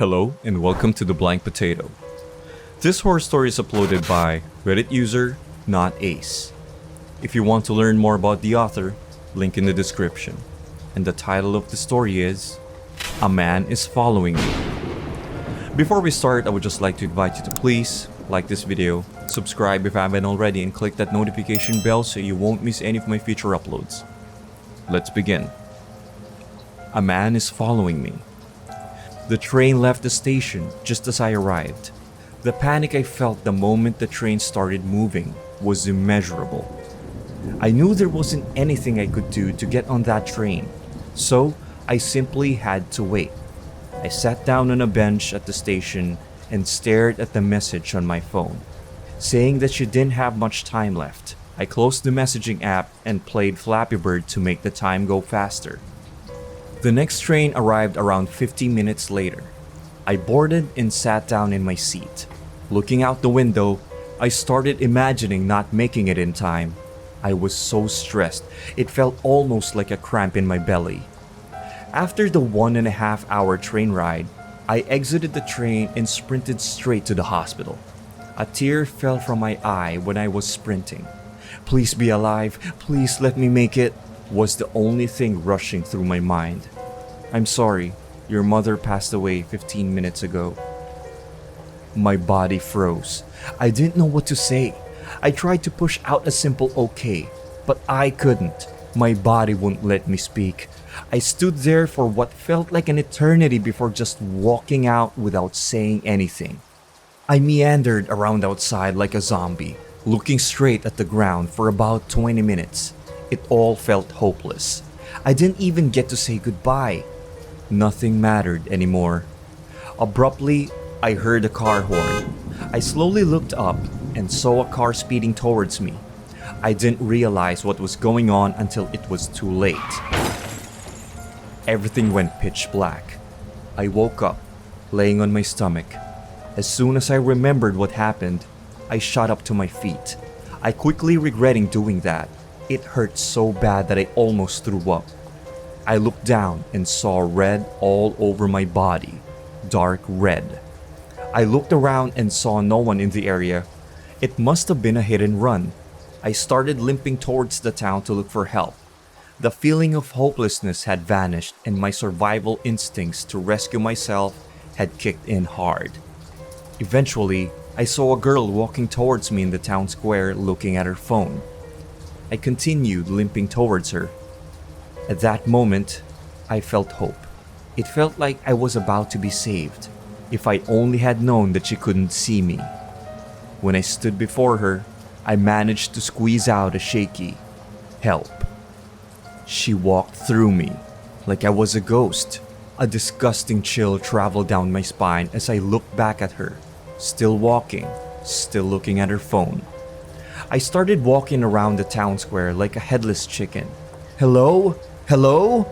Hello and welcome to The Blank Potato. This horror story is uploaded by Reddit user NotAceOwO. If you want to learn more about the author, link in the description. And the title of the story is A Man is Following Me. Before we start, I would just like to invite you to please like this video, subscribe if you haven't already, and click that notification bell so you won't miss any of my future uploads. Let's begin. A man is following me. The train left the station just as I arrived. The panic I felt the moment the train started moving was immeasurable. I knew there wasn't anything I could do to get on that train, so I simply had to wait. I sat down on a bench at the station and stared at the message on my phone, saying that she didn't have much time left. I closed the messaging app and played Flappy Bird to make the time go faster. The next train arrived around 50 minutes later. I boarded and sat down in my seat. Looking out the window, I started imagining not making it in time. I was so stressed, it felt almost like a cramp in my belly. After the 1.5 hour train ride, I exited the train and sprinted straight to the hospital. A tear fell from my eye when I was sprinting. "Please be alive, please let me make it," was the only thing rushing through my mind. "I'm sorry, your mother passed away 15 minutes ago." My body froze. I didn't know what to say. I tried to push out a simple okay, but I couldn't. My body wouldn't let me speak. I stood there for what felt like an eternity before just walking out without saying anything. I meandered around outside like a zombie, looking straight at the ground for about 20 minutes. It all felt hopeless. I didn't even get to say goodbye. Nothing mattered anymore. Abruptly, I heard a car horn. I slowly looked up and saw a car speeding towards me. I didn't realize what was going on until it was too late. Everything went pitch black. I woke up, laying on my stomach. As soon as I remembered what happened, I shot up to my feet. I quickly regretting doing that. It hurt so bad that I almost threw up. I looked down and saw red all over my body, dark red. I looked around and saw no one in the area. It must have been a hit and run. I started limping towards the town to look for help. The feeling of hopelessness had vanished and my survival instincts to rescue myself had kicked in hard. Eventually, I saw a girl walking towards me in the town square looking at her phone. I continued limping towards her. At that moment, I felt hope. It felt like I was about to be saved, if I only had known that she couldn't see me. When I stood before her, I managed to squeeze out a shaky, "Help." She walked through me, like I was a ghost. A disgusting chill traveled down my spine as I looked back at her, still walking, still looking at her phone. I started walking around the town square like a headless chicken. "Hello? Hello?"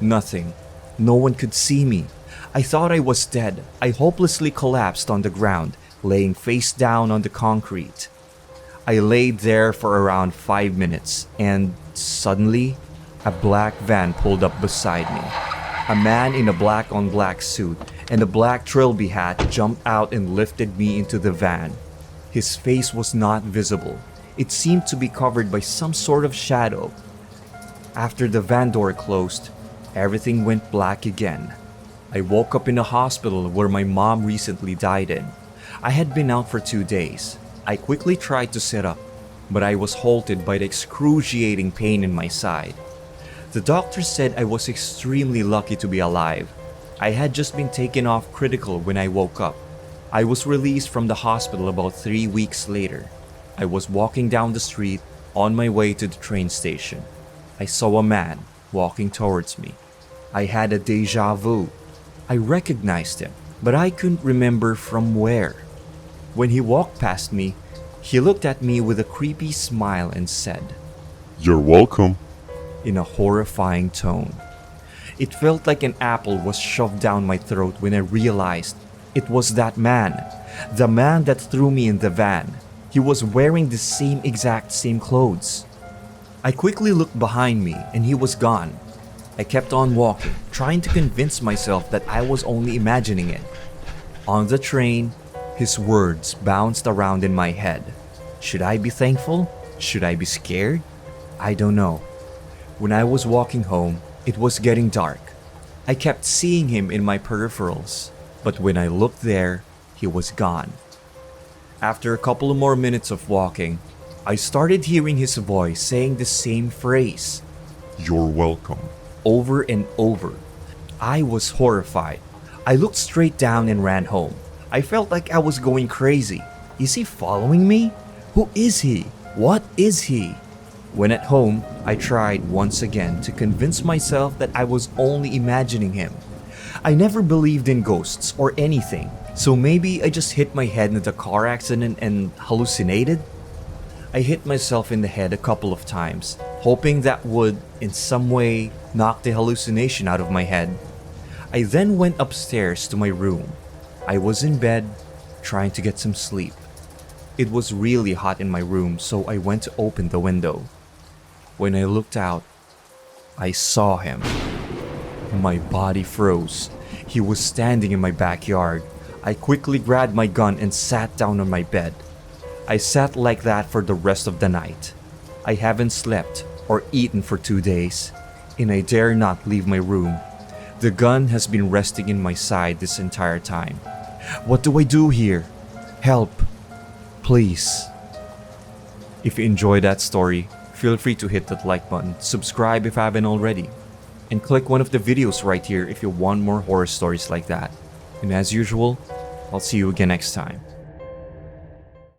Nothing. No one could see me. I thought I was dead. I hopelessly collapsed on the ground, laying face down on the concrete. I laid there for around 5 minutes, and suddenly, a black van pulled up beside me. A man in a black-on-black suit and a black trilby hat jumped out and lifted me into the van. His face was not visible. It seemed to be covered by some sort of shadow. After the van door closed, everything went black again. I woke up in a hospital where my mom recently died in. I had been out for 2 days. I quickly tried to sit up, but I was halted by the excruciating pain in my side. The doctor said I was extremely lucky to be alive. I had just been taken off critical when I woke up. I was released from the hospital about 3 weeks later. I was walking down the street on my way to the train station. I saw a man walking towards me. I had a deja vu. I recognized him, but I couldn't remember from where. When he walked past me, he looked at me with a creepy smile and said, "You're welcome," in a horrifying tone. It felt like an apple was shoved down my throat when I realized it was that man. The man that threw me in the van. He was wearing the same clothes. I quickly looked behind me and he was gone. I kept on walking, trying to convince myself that I was only imagining it. On the train, his words bounced around in my head. Should I be thankful? Should I be scared? I don't know. When I was walking home, it was getting dark. I kept seeing him in my peripherals, but when I looked there, he was gone. After a couple of more minutes of walking, I started hearing his voice saying the same phrase, You're welcome. over and over. I was horrified. I looked straight down and ran home. I felt like I was going crazy. Is he following me? Who is he? What is he? When at home, I tried once again to convince myself that I was only imagining him. I never believed in ghosts or anything, so maybe I just hit my head in the car accident and hallucinated? I hit myself in the head a couple of times, hoping that would, in some way, knock the hallucination out of my head. I then went upstairs to my room. I was in bed, trying to get some sleep. It was really hot in my room, so I went to open the window. When I looked out, I saw him. My body froze. He was standing in my backyard. I quickly grabbed my gun and sat down on my bed. I sat like that for the rest of the night. I haven't slept or eaten for 2 days, and I dare not leave my room. The gun has been resting in my side this entire time. What do I do here? Help. Please. If you enjoyed that story, feel free to hit that like button, subscribe if you haven't already, and click one of the videos right here if you want more horror stories like that. And as usual, I'll see you again next time.